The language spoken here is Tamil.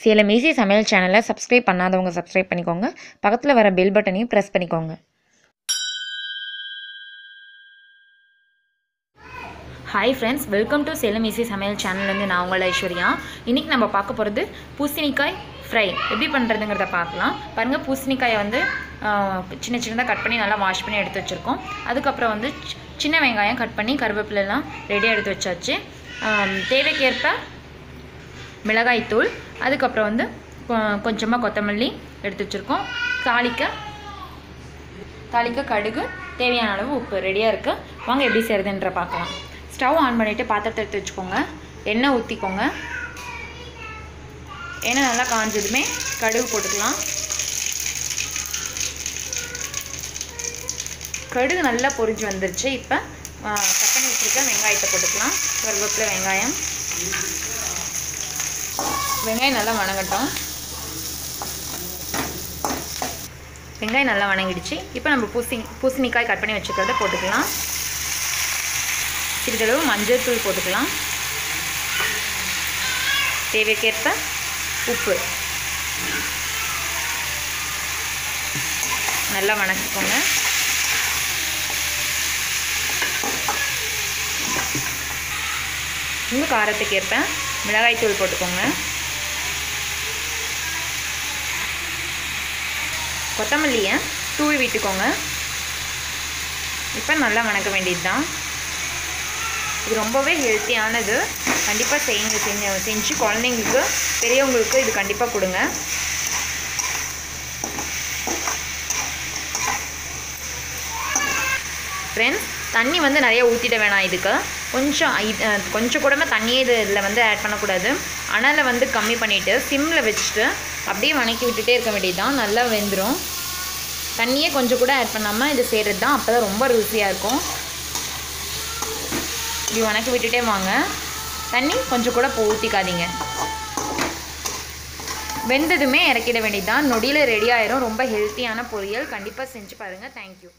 சேலம் ஈஸி சமையல் சேனலை சப்ஸ்கிரைப் பண்ணாதவங்க சப்ஸ்கிரைப் பண்ணிக்கோங்க. பக்கத்தில் வர பெல் பட்டனையும் ப்ரெஸ் பண்ணிக்கோங்க. Hi friends, welcome to Salem easy சமையல் சேனல்லேருந்து நான் உங்கள் ஐஸ்வர்யா. இன்றைக்கி நம்ம பார்க்க போகிறது பூசணிக்காய் ஃப்ரை எப்படி பண்ணுறதுங்கிறத பார்க்கலாம். பாருங்கள், பூசணிக்காயை வந்து சின்ன சின்னதாக கட் பண்ணி நல்லா வாஷ் பண்ணி எடுத்து வச்சுருக்கோம். அதுக்கப்புறம் வந்து சின்ன வெங்காயம் கட் பண்ணி கருவேப்பிலெல்லாம் ரெடியாக எடுத்து வச்சாச்சு. தேவைக்கேற்ப மிளகாய்த்தூள், அதுக்கப்புறம் வந்து கொஞ்சமாக கொத்தமல்லி எடுத்து வச்சுருக்கோம். தாளிக்க கடுகு, தேவையான அளவு உப்பு ரெடியாக இருக்குது. வாங்க எப்படி செய்கிறதுன்ற பார்க்கலாம். ஸ்டவ் ஆன் பண்ணிவிட்டு பாத்திரத்தை எடுத்து வச்சுக்கோங்க. எண்ணெய் ஊற்றிக்கோங்க. எண்ணெய் நல்லா காஞ்சதுமே கடுகு போட்டுக்கலாம். கடுகு நல்லா பொரிஞ்சு வந்துருச்சு. இப்போ கட் பண்ணி வச்சுருக்க வெங்காயத்தை போட்டுக்கலாம். கருவேப்பிலை, வெங்காயம் நல்லா வணங்கட்டும். வெங்காயம் நல்லா வணங்கிடுச்சு. இப்போ நம்ம பூசணிக்காய் கட் பண்ணி வச்சுக்கிறத போட்டுக்கலாம். சிறிதளவு மஞ்சள் தூள் போட்டுக்கலாம். தேவைக்கேற்ப உப்பு நல்லா வணக்கிக்கோங்க. உங்கள் காரத்துக்கு ஏற்ப மிளகாய் தூள் போட்டுக்கோங்க. கொத்தமல்லியை தூவி விட்டுக்கோங்க. இப்போ நல்லா வணக்க வேண்டியது தான். இது ரொம்பவே ஹெல்த்தியானது. கண்டிப்பாக செஞ்சு குழந்தைங்களுக்கு, பெரியவங்களுக்கு இது கண்டிப்பாக கொடுங்க. ஃப்ரெண்ட்ஸ், தண்ணி வந்து நிறைய ஊற்றிட வேணாம். இதுக்கு கொஞ்சம் கூட தண்ணியே இதில் வந்து ஆட் பண்ணக்கூடாது. அனலை வந்து கம்மி பண்ணிவிட்டு சிம்மில் வச்சுட்டு அப்படியே வணக்கி விட்டுட்டே இருக்க வேண்டியது தான். நல்லா வெந்துடும். தண்ணியே கொஞ்சம் கூட ஆட் பண்ணாமல் இது செய்கிறது தான். அப்போ தான் ரொம்ப ருசியாக இருக்கும். இப்படி வணக்கி விட்டுட்டே வாங்க. தண்ணி கொஞ்சம் கூட ஊற்றிக்காதீங்க. வெந்ததுமே இறக்கிட வேண்டியது தான். நொடியில் ரெடி ஆயிரும். ரொம்ப ஹெல்த்தியான பொரியல். கண்டிப்பாக செஞ்சு பாருங்கள். தேங்க்யூ.